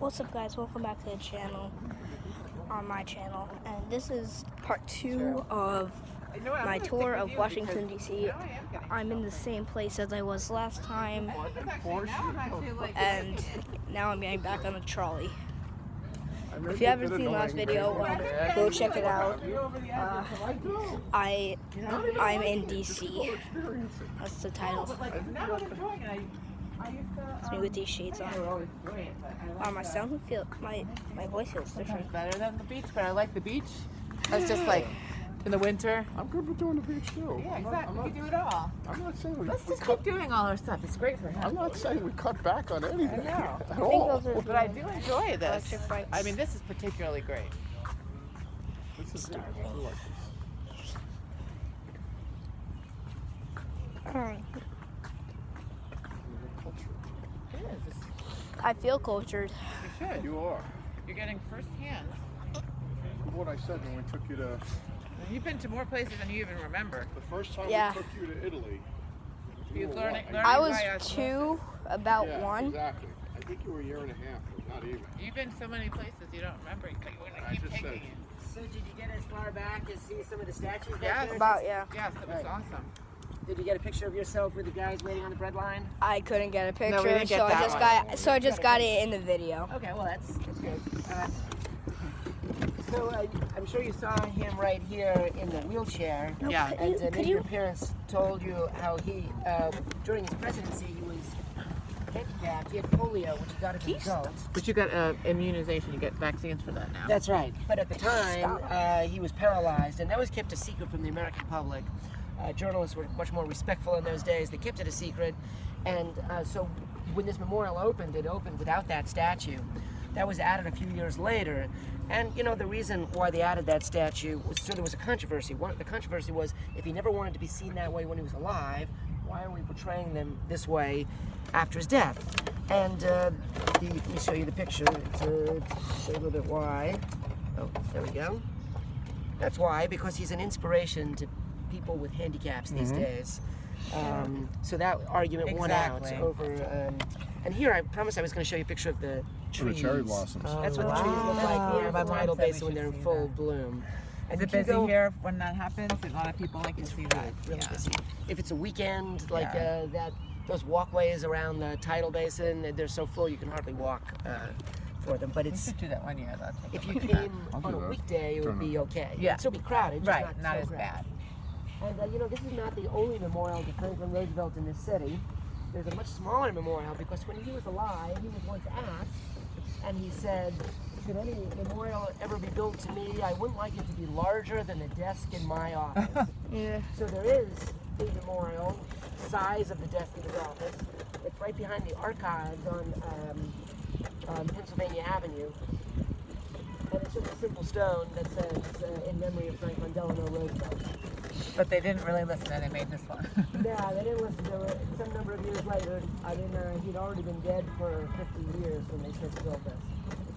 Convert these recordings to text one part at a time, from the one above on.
What's up, guys? Welcome back to the channel, on my channel, and this is part 2 of my tour of Washington, D.C. I'm in the same place as I was last time, and now I'm getting back on a trolley. If you haven't seen the last video, go check it out. I'm in D.C. That's the title. It's me with these shades on. My sound my voice feels different. It's better than the beach, but I like the beach. That's just like in the winter. I'm good with doing the beach too. Yeah, exactly. We can do it all. I'm not saying we. Let's just keep doing all our stuff. It's great for him. I'm not saying we cut back on anything. I know. At all. But I do enjoy this. Electric bikes. I mean, this is particularly great. This is good. I like this. It is. I feel cultured. You should. You are. You're getting firsthand. What I said when we took you to You've been to more places than you even remember. the first time Yeah. we took you to Italy. You're were learning what? I by was osmosis. 2, about Yeah, 1. exactly. I think you were a year and a half, but not even. You've been so many places you don't remember. But you want to I keep just taking said- you. So did you get as far back as see some of the statues back Yes. there? About, yeah. Yes, it was Right. awesome. Did you get a picture of yourself with the guys waiting on the bread line? I couldn't get a picture, didn't get so that I just got it in the video. Okay, well that's good. I'm sure you saw him right here in the wheelchair. Yeah. And Could maybe you- your parents told you how he, during his presidency, he was handicapped. He had polio, which he got as an adult. But you got immunization. You get vaccines for that now. That's right. But at the time, he was paralyzed, and that was kept a secret from the American public. Journalists were much more respectful in those days. They kept it a secret. And so when this memorial opened, it opened without that statue. That was added a few years later. And, you know, the reason why they added that statue was so there was a controversy. The controversy was if he never wanted to be seen that way when he was alive, why are we portraying them this way after his death? And let me show you the picture to show you a little bit why. Oh, there we go. That's why, because he's an inspiration to people with handicaps these days. So that argument won out Exactly. over. And here, I promised I was going to show you a picture of the For the trees. cherry blossoms. That's what the trees look like here My at the mom tidal said we basin when should they're in see full that. bloom. Is And it if you busy go- here when that happens? A lot of people like to see that. Really Yeah. busy. If it's a weekend, like Yeah. those walkways around the tidal basin, they're so full you can hardly walk for them. But We it's should do that one year. Though. Take if a you look at that. came I'll on do a that. weekday, it would be okay. Yeah. It'd still be crowded, just Right, not so as crowded. bad. And you know, this is not the only memorial to Franklin Roosevelt in this city. There's a much smaller memorial because when he was alive, he was once asked, and he said, "Should any memorial ever be built to me, I wouldn't like it to be larger than the desk in my office." Yeah. So there is a memorial, size of the desk in his office. It's right behind the archives on Pennsylvania Avenue. And it's just a simple stone that says, in memory of Franklin Delano Roosevelt. But they didn't really listen and they made this one. Yeah, they didn't listen to it. Some number of years later, he'd already been dead for 50 years when they first built this.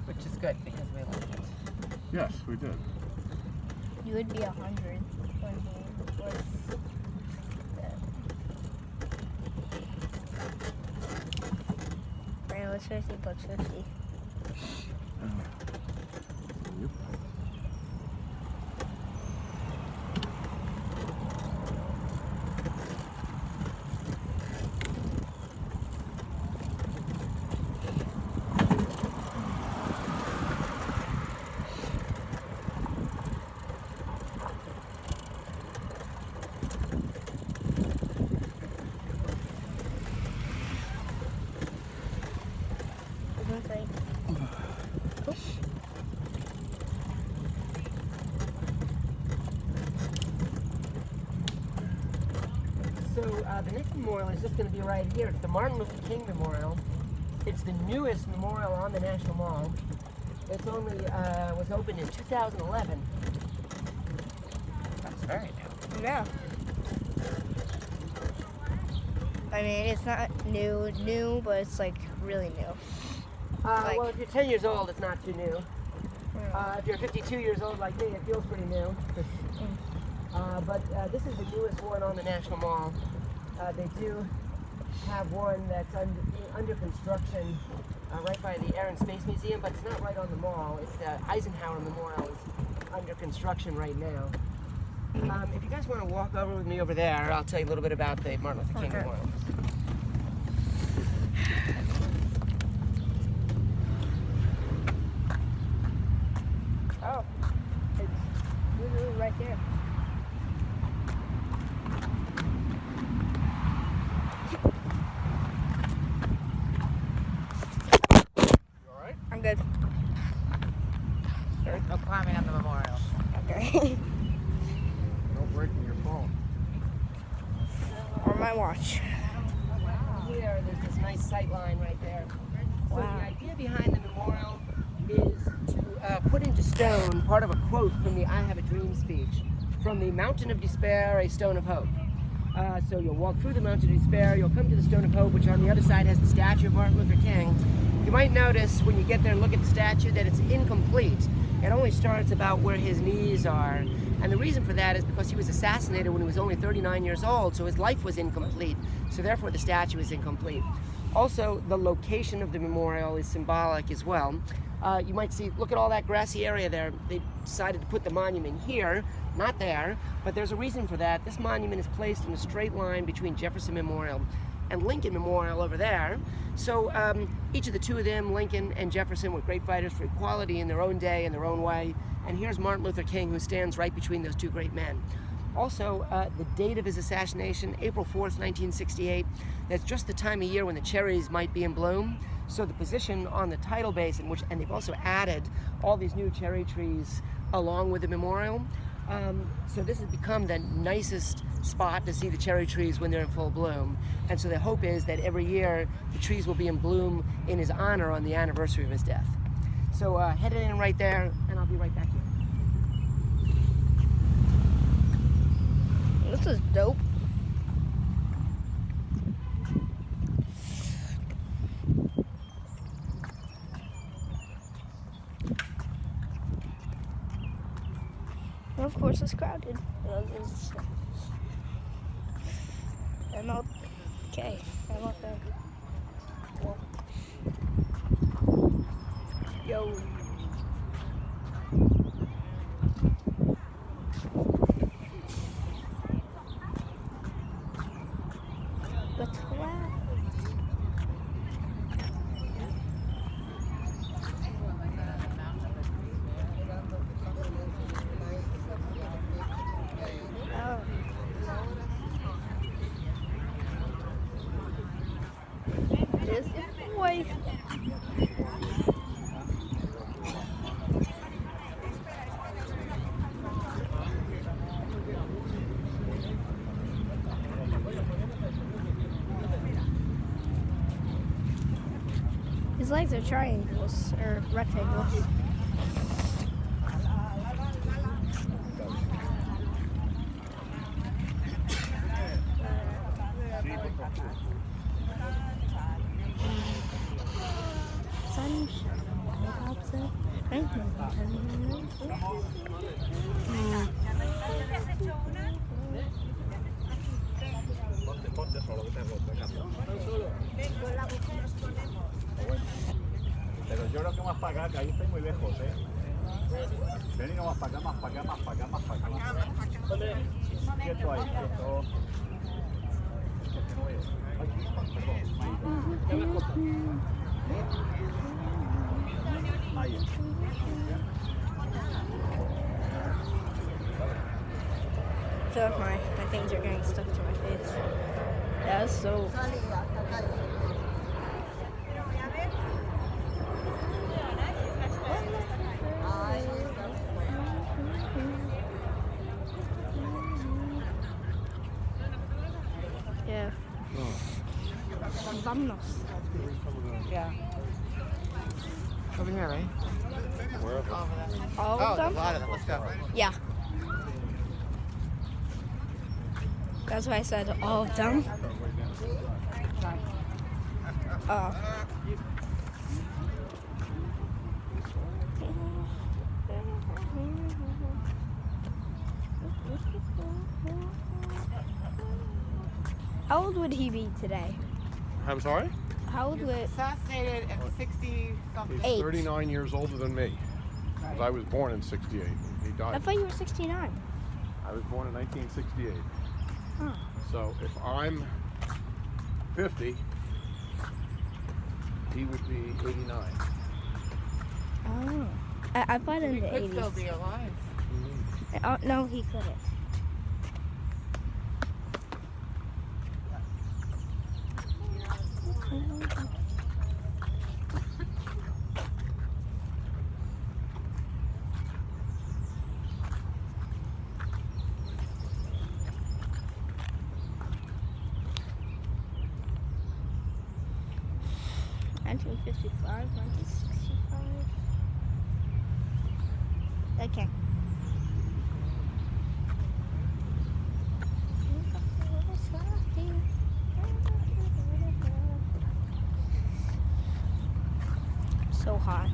Which is good because we like it. Yes, we did. You would be 100 when he was dead. Right, what's 50 plus 50? So the next memorial is just going to be right here. It's the Martin Luther King Memorial. It's the newest memorial on the National Mall. It's only was opened in 2011. That's very new. Yeah. I mean, it's not new, but it's like really new. Well, if you're 10 years old, it's not too new. If you're 52 years old like me, it feels pretty new. But this is the newest one on the National Mall. They do have one that's under construction right by the Air and Space Museum, but it's not right on the mall. It's the Eisenhower Memorial is under construction right now. If you guys want to walk over with me over there, I'll tell you a little bit about the Martin Luther King Memorial. Oh, it's literally right there. You alright? I'm good. No climbing on the memorial. Okay. No breaking your phone. Or my watch. Here, there's this nice sight line right there. So Wow. the idea behind the memorial is to put into stone part of a quote from the I Have a Dream speech, from the Mountain of Despair, a Stone of Hope. So you'll walk through the Mountain of Despair, you'll come to the Stone of Hope, which on the other side has the statue of Martin Luther King. You might notice when you get there and look at the statue that it's incomplete. It only starts about where his knees are. And the reason for that is because he was assassinated when he was only 39 years old, so his life was incomplete. So therefore the statue is incomplete. Also, the location of the memorial is symbolic as well. You might see, look at all that grassy area there. They decided to put the monument here, not there, but there's a reason for that. This monument is placed in a straight line between Jefferson Memorial and Lincoln Memorial over there. So each of the two of them, Lincoln and Jefferson, were great fighters for equality in their own day, in their own way. And here's Martin Luther King, who stands right between those two great men. Also, the date of his assassination, April 4th, 1968. That's just the time of year when the cherries might be in bloom. So the position on the tidal basin, and they've also added all these new cherry trees along with the memorial. So this has become the nicest spot to see the cherry trees when they're in full bloom. And so the hope is that every year the trees will be in bloom in his honor on the anniversary of his death. So head in right there, and I'll be right back here. This is dope. And of course it's crowded. MLK. Whoa. Yo. But wow. Oh. This boy. His legs are triangles or rectangles. Ponte solo que te Pero yo creo que más para acá, que ahí estoy muy lejos, Vení más para acá, más para acá, más para acá, más para acá. Quieto ahí, quieto. Ahí. I feel like my things are getting stuck to my face. Yeah, that's so. Yeah. Vámonos. Yeah. Over here, right? Wherever. All Oh, of a them? lot of them. Let's go. Yeah. That's why I said all of them. How old would he be today? I'm sorry? How old He were was assassinated at 60 something. Eight. He's 39 years older than me. 'Cause Right. I was born in 68. He I died. thought you were 69. I was born in 1968. Huh. So if I'm 50, he would be 89. Oh. I thought in He the could still 80s. be alive. Oh, no, he couldn't. $1955, 1965. Okay. So hot.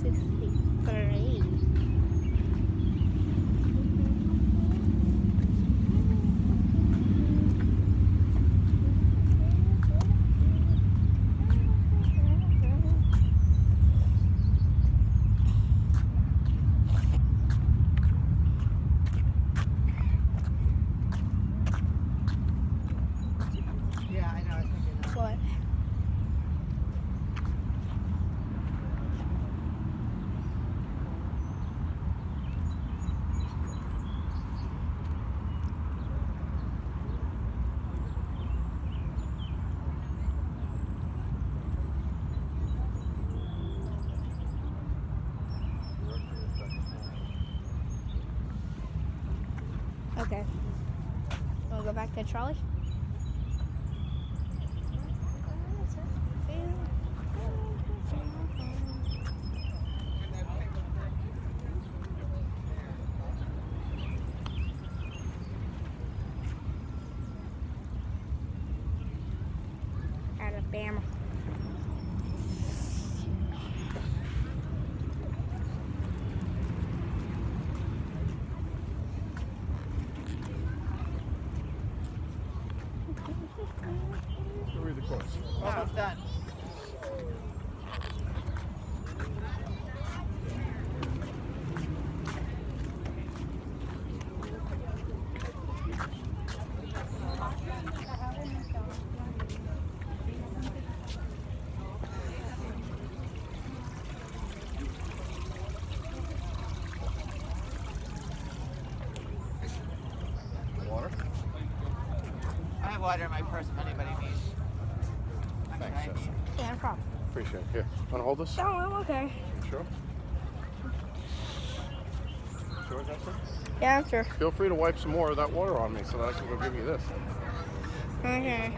63. Yeah, I know. I was thinking that. What? Okay. Wanna go back to Charlie? Alabama. Read the course. Almost done. Water? I have water in my purse if anybody needs. I mean, Thanks, I Jess. need. Yeah, no problem. Appreciate it. Here. Want to hold this? No, I'm okay. Sure. Sure, Jessica? Yeah, I'm sure. Feel free to wipe some more of that water on me so that I can go give you this. Okay.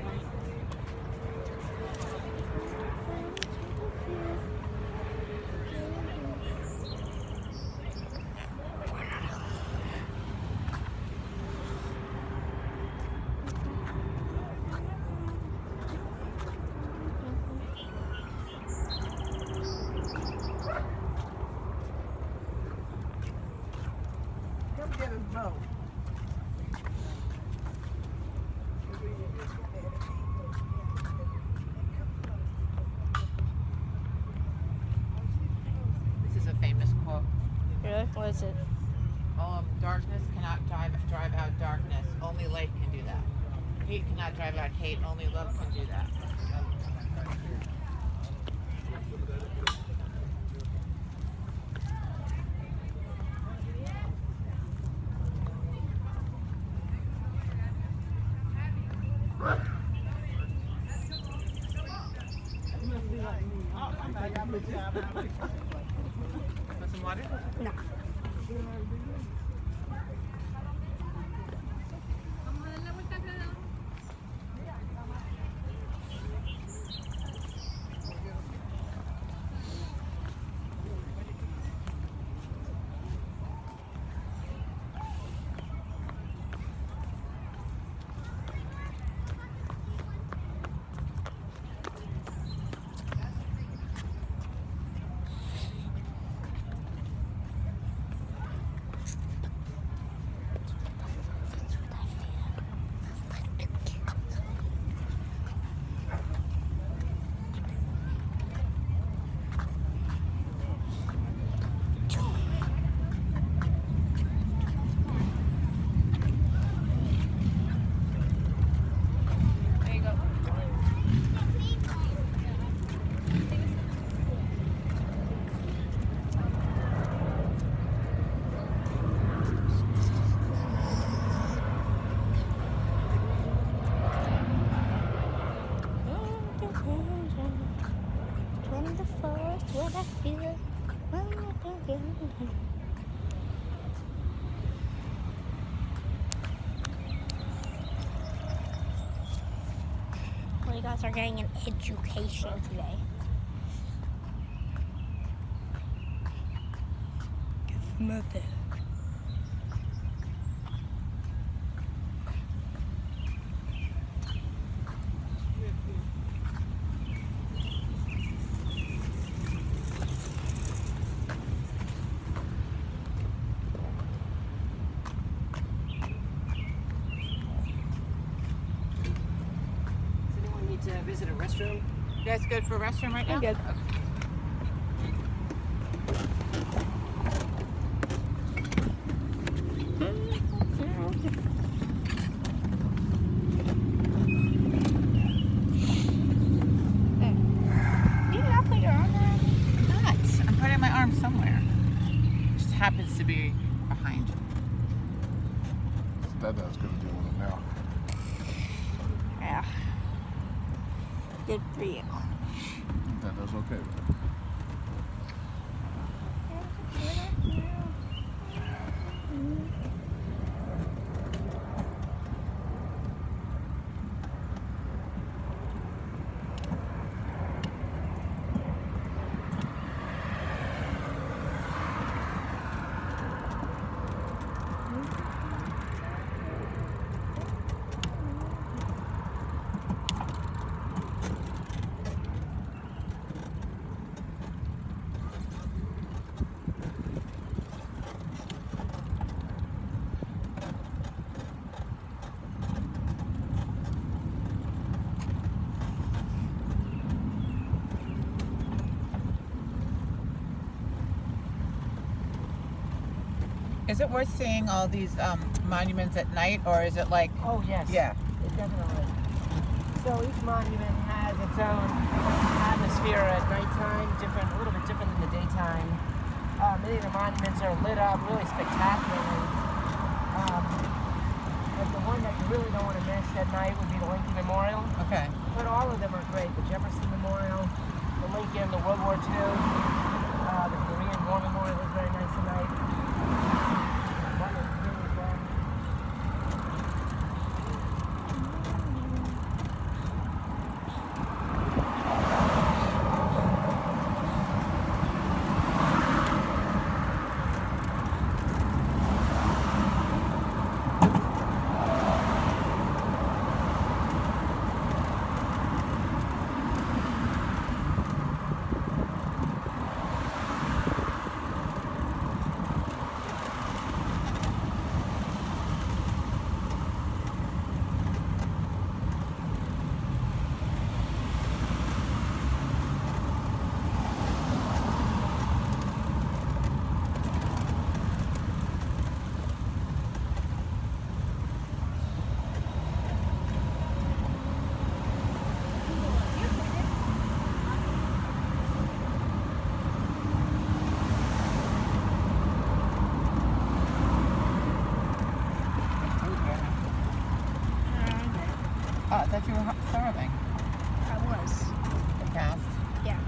Come get us both. This is a famous quote. Really? What is it? Darkness cannot drive out darkness. Only light can do that. Hate cannot drive out hate. Only love can do that. Want some water? No. what I feel. Well, you guys are getting an education today. Give mother. Does anyone need to visit a restroom? You guys good for a restroom right now? I'm good. You not put your arm around me? I'm not. I'm putting my arm somewhere. It just happens to be behind you. Dada's gonna deal with it now. Yeah. Good for you. Dada's okay with it. Is it worth seeing all these monuments at night, or is it like? Oh, yes. Yeah. It definitely. So each monument has its own atmosphere at nighttime, a little bit different than the daytime. Many of the monuments are lit up really spectacularly. But the one that you really don't want to miss at night would be the Lincoln Memorial. Okay. But all of them are great. The Jefferson Memorial, the Lincoln, the World War II, the Korean War Memorial is very nice tonight. One is really well. Oh, I thought you were starving. I was. The cast. Yeah.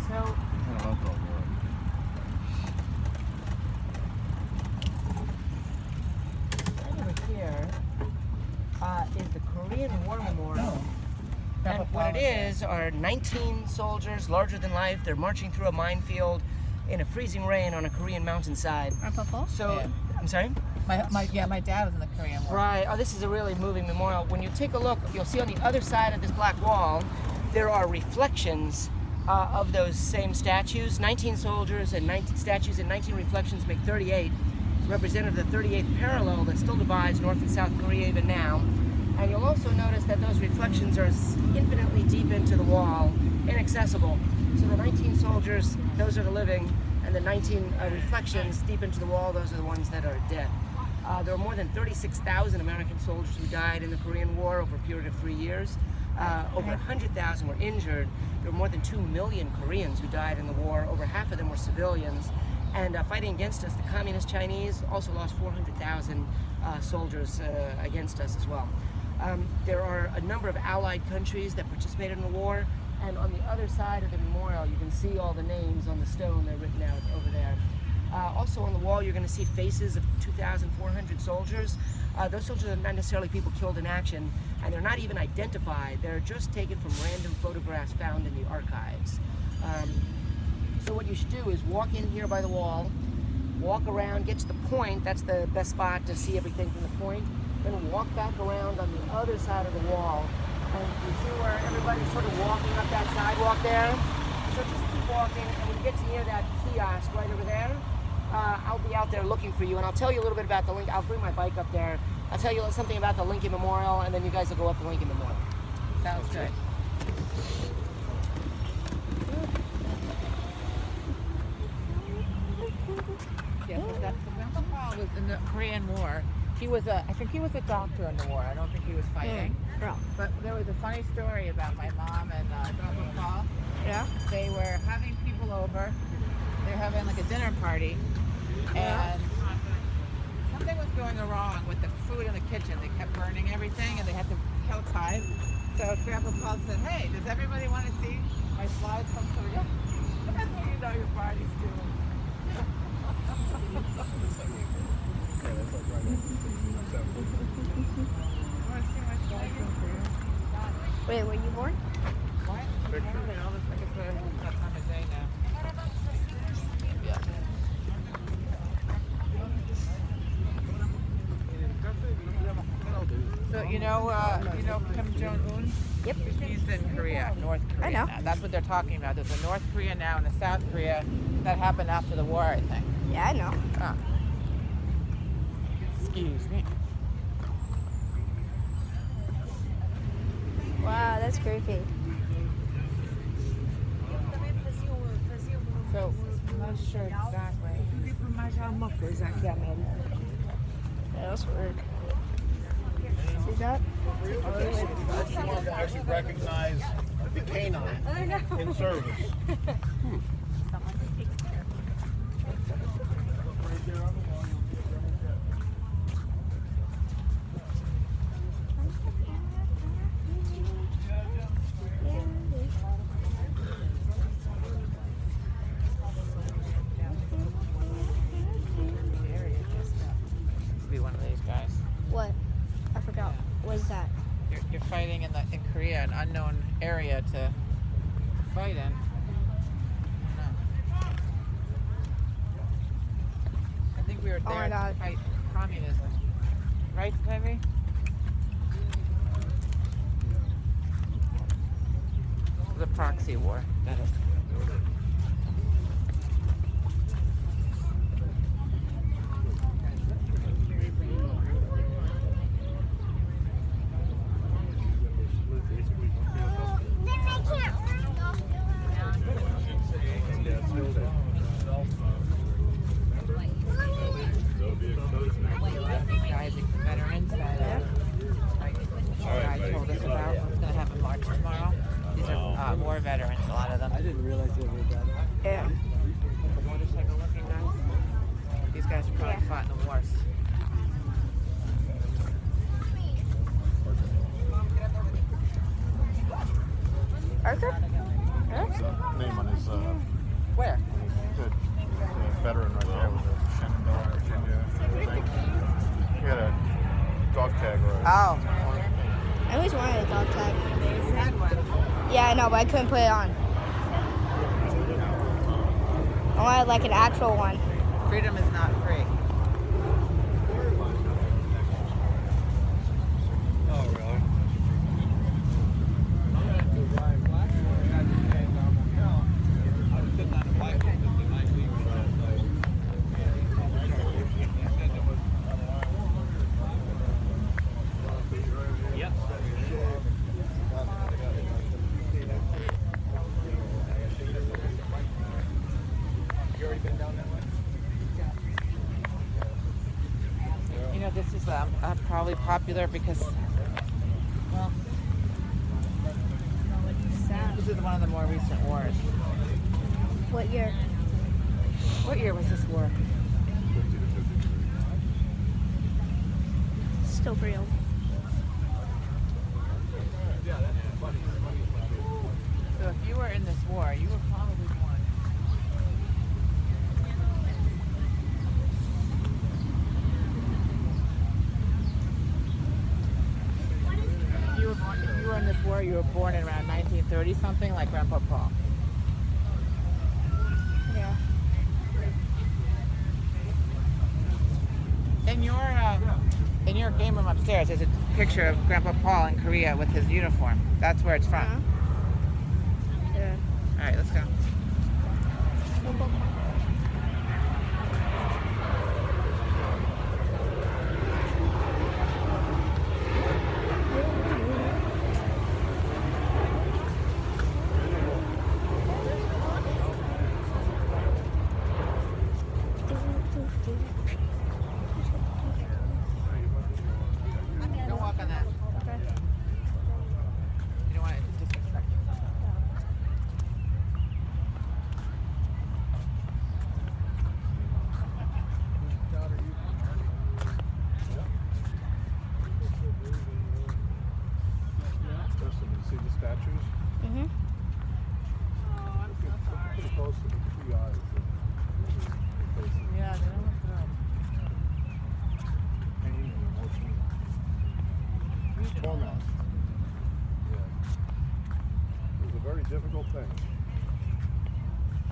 So, I don't know, right over here is the Korean War Memorial. And what it is are 19 soldiers, larger than life. They're marching through a minefield in a freezing rain on a Korean mountainside. Papa? So, Yeah. I'm sorry? My dad was in the Korean War. Right. Oh, this is a really moving memorial. When you take a look, you'll see on the other side of this black wall, there are reflections of those same statues. 19 soldiers and 19 statues and 19 reflections make 38, representative of the 38th parallel that still divides North and South Korea even now. And you'll also notice that those reflections are infinitely deep into the wall, inaccessible. So the 19 soldiers, those are the living, and the 19 reflections deep into the wall, those are the ones that are dead. There were more than 36,000 American soldiers who died in the Korean War over a period of 3 years. Over 100,000 were injured. There were more than 2 million Koreans who died in the war. Over half of them were civilians. And fighting against us, the Communist Chinese also lost 400,000 soldiers against us as well. There are a number of allied countries that participated in the war. And on the other side of the memorial, you can see all the names on the stone. They're written out over there. Also on the wall, you're going to see faces of 2,400 soldiers. Those soldiers are not necessarily people killed in action, and they're not even identified. They're just taken from random photographs found in the archives. So what you should do is walk in here by the wall, walk around, get to the point. That's the best spot to see everything from the point. Then walk back around on the other side of the wall. And you see where everybody's sort of walking up that sidewalk there? So just keep walking, and when you get to near that kiosk right over there, I'll be out there looking for you, and I'll tell you a little bit about the Lincoln. I'll bring my bike up there. I'll tell you something about the Lincoln Memorial, and then you guys will go up the Lincoln Memorial. Sounds good. Yes, so Grandpa Paul was in the Korean War. He was I think he was a doctor in the war. I don't think he was fighting. Yeah. But there was a funny story about my mom and Grandpa Paul. Yeah. They were having people over. They were having like a dinner party, and something was going wrong with the food in the kitchen. They kept burning everything, and they had to kill time. So Grandpa Paul said, "Hey, does everybody want to see my slides from Korea?" That's what you know your party's doing. Want to see my slides from Korea? Wait, were you born? What? Apparently all this, I guess we're at that time of day now. Yeah. So you know Kim Jong-un? Yep. He's in Korea, North Korea. I know. Now. That's what they're talking about. There's a North Korea now and a South Korea that happened after the war, I think. Yeah, I know. Ah. Excuse me. Wow, that's creepy. So I'm not sure exactly. Yeah, that's weird. See that? I just wanted to actually recognize the canine in service. Be one of these guys. What? I forgot. What is that? You're fighting in Korea, an unknown area to fight in. No. I think we were Oh there my God. to fight communism. Right, Pevy? The proxy war, that is. Guys, veterans that guy told us about what's going to happen March tomorrow. These are war veterans, a lot of them. I didn't realize they were that. Yeah. Motorcycle looking guys. These guys probably fought in the wars. Arthur? His name on his Where? good veteran right there with the Shenandoah, Virginia, everything. He had a dog tag right. Oh. I always wanted a dog tag. He's had one. Yeah, I know, but I couldn't put it on. I wanted like an actual one. Freedom is not free. Oh, really? You know, this is probably popular because, well, this is one of the more recent wars. What year? What year was this war? Still real. So were in this war, you were probably born. If you were in this war, you were born in around 1930 something, like Grandpa Paul. Yeah. In your game room upstairs, there's a picture of Grandpa Paul in Korea with his uniform. That's where it's from. Yeah. All right, let's go. Don't walk on that. You don't want to disrespect yourself. Listen, you see the statues? Mhm. Pretty close to the two eyes. Yeah, they don't look good. Pain and emotion. Torment. Yeah. It was a very difficult thing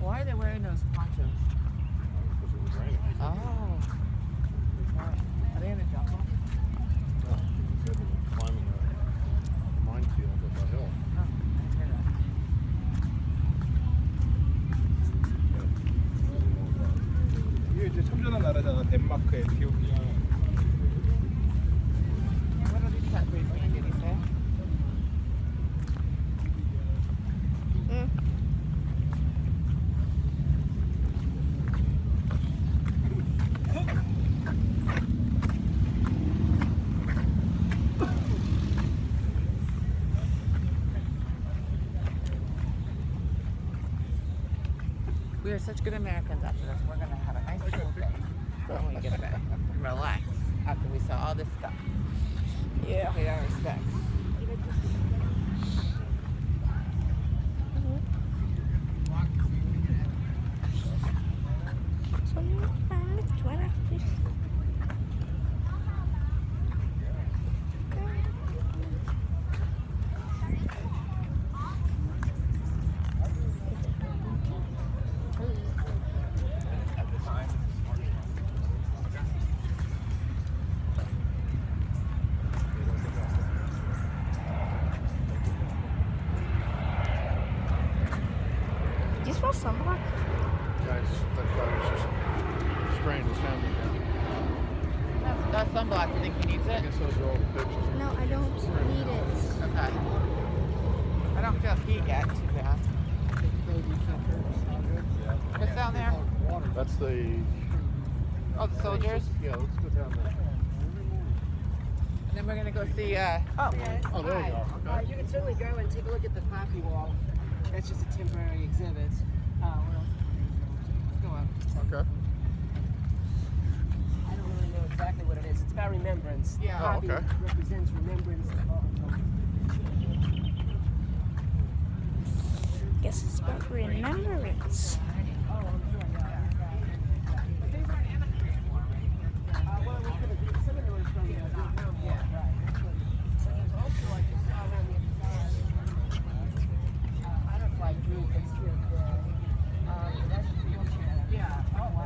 Why are they wearing those ponchos? because it was raining. Oh. Are they in the jungle? No, he said they were climbing a minefield up a hill. Oh, I didn't hear that. 이게 이제 참전한 나라잖아. 덴마크, 에티오피아. What are these countries? What did he say? Mm. We are such good Americans after this. We're going to have a nice cool day when we get back and relax after we saw all this stuff. Yeah. Pay our respects. Do you smell sunblock? Guys, that guy was just spraying his family down. That's sunblock. You think he needs I it? guess those are all the pictures. No, I don't need it. Okay. I don't feel heat yet. Too bad. What's down there? That's the... Oh, the soldiers. Yeah, let's go down there. And then we're going to go see... Yeah. Oh, there you go. Okay. You can certainly go and take a look at the Poppy Wall. That's just a temporary exhibit. What else? Let's go up. Okay. I don't really know exactly what it is. It's about remembrance. Yeah. Oh, Poppy okay. represents remembrance of Guess it's about remembrance.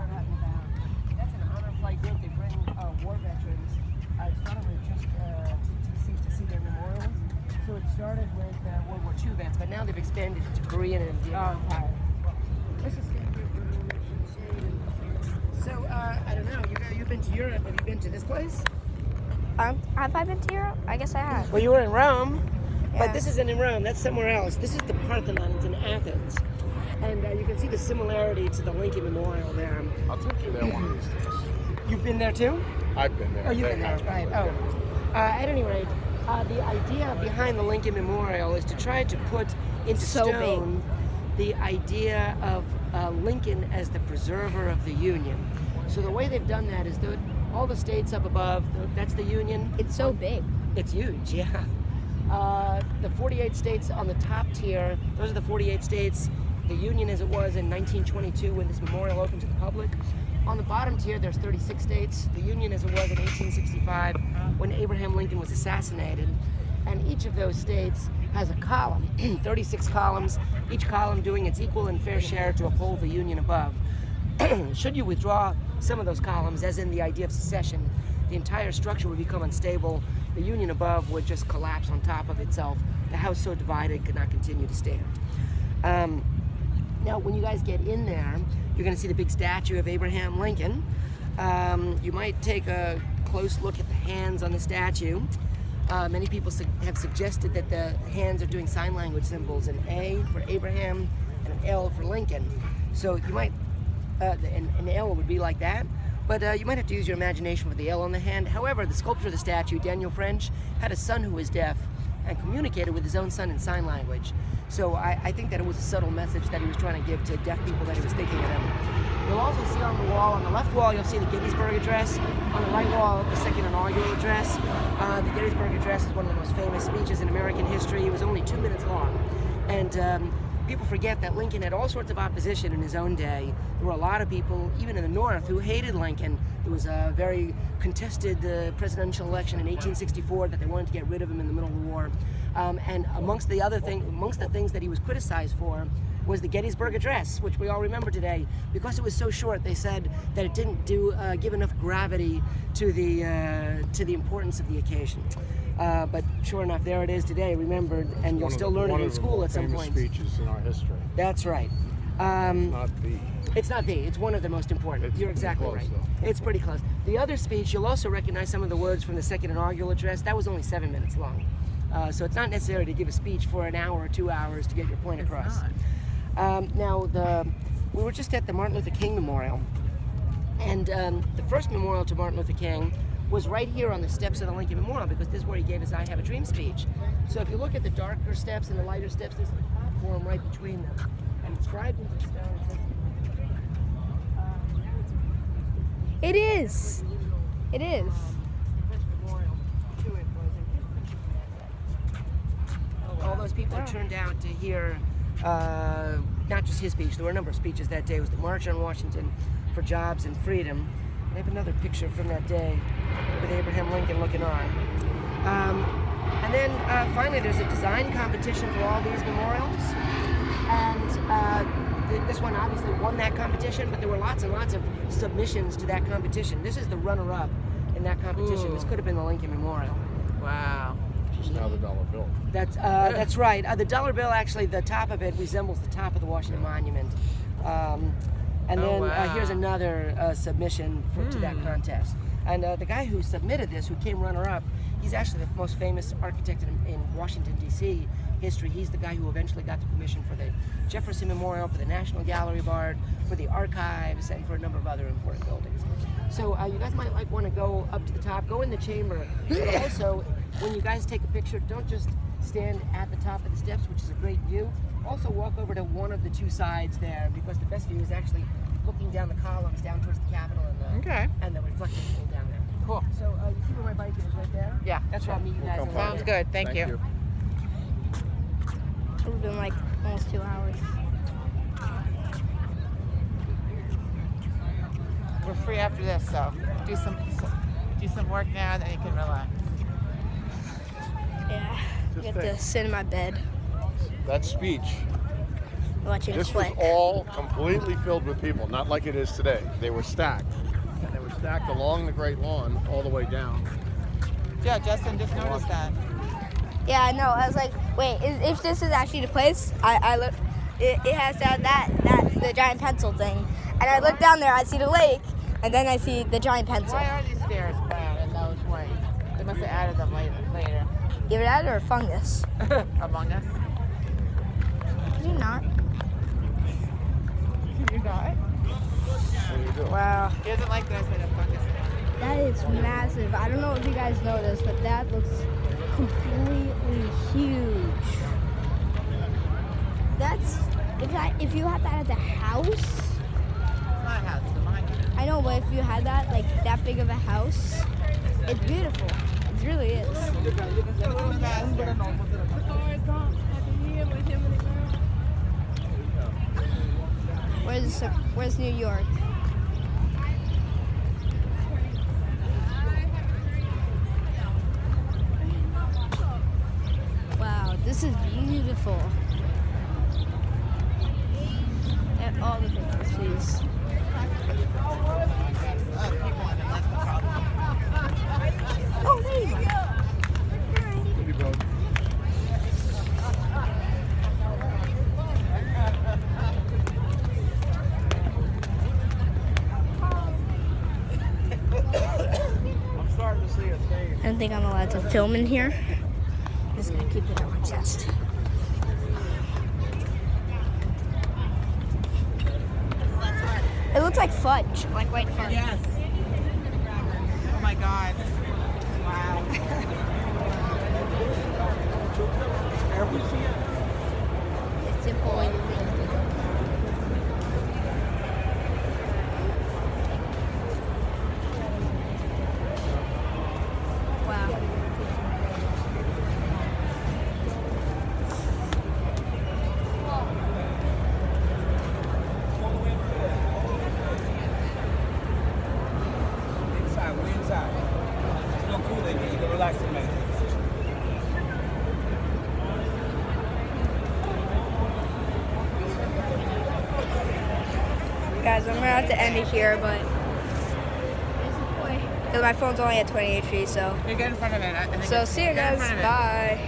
That's an honor flight group. They bring war veterans. It started with just to see their memorials. So it started with World War II vets, but now they've expanded to Korean and Vietnam. So I don't know. You've been to Europe. Have you been to this place? Have I been to Europe? I guess I have. Well, you were in Rome, Yeah. but this isn't in Rome. That's somewhere else. This is the Parthenon. It's in Athens. And you can see the similarity to the Lincoln Memorial there. I'll take you there one of these days. You've been there too? I've been there. Oh, you've They been there, have right. been. Oh. At any rate, the idea behind the Lincoln Memorial is to try to put into So big. stone the idea of Lincoln as the preserver of the Union. So the way they've done that is that all the states up above, that's the Union. It's so big. It's huge, yeah. The 48 states on the top tier, those are the 48 states, the Union as it was in 1922 when this memorial opened to the public. On the bottom tier, there's 36 states, the Union as it was in 1865 when Abraham Lincoln was assassinated. And each of those states has a column, 36 columns, each column doing its equal and fair share to uphold the Union above. Should you withdraw some of those columns, as in the idea of secession, the entire structure would become unstable. The Union above would just collapse on top of itself. The house so divided could not continue to stand. Now, when you guys get in there, you're going to see the big statue of Abraham Lincoln. You might take a close look at the hands on the statue. Many people have suggested that the hands are doing sign language symbols, an A for Abraham and an L for Lincoln. So you might, an L would be like that, but you might have to use your imagination for the L on the hand. However, the sculptor of the statue, Daniel French, had a son who was deaf and communicated with his own son in sign language. So I think that it was a subtle message that he was trying to give to deaf people that he was thinking of them. You'll also see on the wall, on the left wall, you'll see the Gettysburg Address. On the right wall, the second inaugural address. The Gettysburg Address is one of the most famous speeches in American history. It was only 2 minutes long. And people forget that Lincoln had all sorts of opposition in his own day. There were a lot of people, even in the North, who hated Lincoln. There was a very contested presidential election in 1864 that they wanted to get rid of him in the middle of the war. And amongst the things that he was criticized for was the Gettysburg Address, which we all remember today. Because it was so short, they said that it didn't give enough gravity to the importance of the occasion. But sure enough, there it is today, remembered, and you'll still learn it in school at some point. One of the famous speeches in our history. That's right. Not the. It's not the. It's one of the most important. You're exactly close, right. though. It's pretty close. The other speech, you'll also recognize some of the words from the second inaugural address. That was only 7 minutes long. So it's not necessary to give a speech for an hour or 2 hours to get your point across. We were just at the Martin Luther King Memorial, and the first memorial to Martin Luther King was right here on the steps of the Lincoln Memorial, because this is where he gave his I Have a Dream speech. So if you look at the darker steps and the lighter steps, there's a platform right between them. And inscribed into the stone It is. It is. the first memorial to it was in his country. All those people turned out to hear not just his speech. There were a number of speeches that day. It was the March on Washington for Jobs and Freedom. I have another picture from that day with Abraham Lincoln looking on. And then finally there's a design competition for all these memorials. And this one obviously won that competition, but there were lots and lots of submissions to that competition. This is the runner-up in that competition. Ooh. This could have been the Lincoln Memorial. Wow. Just now the dollar bill. That's right. The dollar bill, actually, the top of it resembles the top of the Washington Monument. And then wow. here's another submission to that contest. And the guy who submitted this, who came runner-up, he's actually the most famous architect in Washington, D.C. history. He's the guy who eventually got the permission for the Jefferson Memorial, for the National Gallery of Art, for the archives, and for a number of other important buildings. So you guys might want to go up to the top, go in the chamber, but also when you guys take a picture, don't just stand at the top of the steps, which is a great view. Also walk over to one of the two sides there, because the best view is actually looking down the columns down towards the Capitol and the reflecting pool down there. Cool. So you see where my bike is right there? Yeah. That's where I'll meet you guys. come over find Sounds there. good. Thank you. It's been like almost 2 hours. We're free after this, so do some work now, then you can relax. Yeah. Just Get to think. sit in my bed That speech, watching a this was flick. all completely filled with people, not like it is today. They were stacked. And they were stacked along the Great Lawn all the way down. Yeah, Justin just noticed that. Yeah, I know. I was like, wait, if this is actually the place, I look. It has the giant pencil thing, and I look down there. I see the lake, and then I see the giant pencil. Why are these stairs brown and those white? They must have added them later. Either that or fungus. Among Us. Did you not? You got it? What do you do? Wow, He doesn't like that I said a fungus. that is massive. I don't know if you guys know this, but that looks completely huge. That's if you had that at the house. It's not a house, it's a monument. I know, but if you had that like that big of a house, it's beautiful. It really is. a little faster. Where's New York? Wow, this is beautiful. And all the pictures, please. Oh, there you go. I'm starting to see a thing. I don't think I'm allowed to film in here. I'm just gonna keep it on my chest. It looks like fudge, like white fudge. Yes. Oh my God. Wow. It's a boiling. Wow. Inside, we're inside. It's no cool in here. You can relax a minute. Guys, I'm gonna have to end it here, but because my phone's only at 20 HP, so. You get in front of it. I think So it's- see you get in guys. front of it. Bye.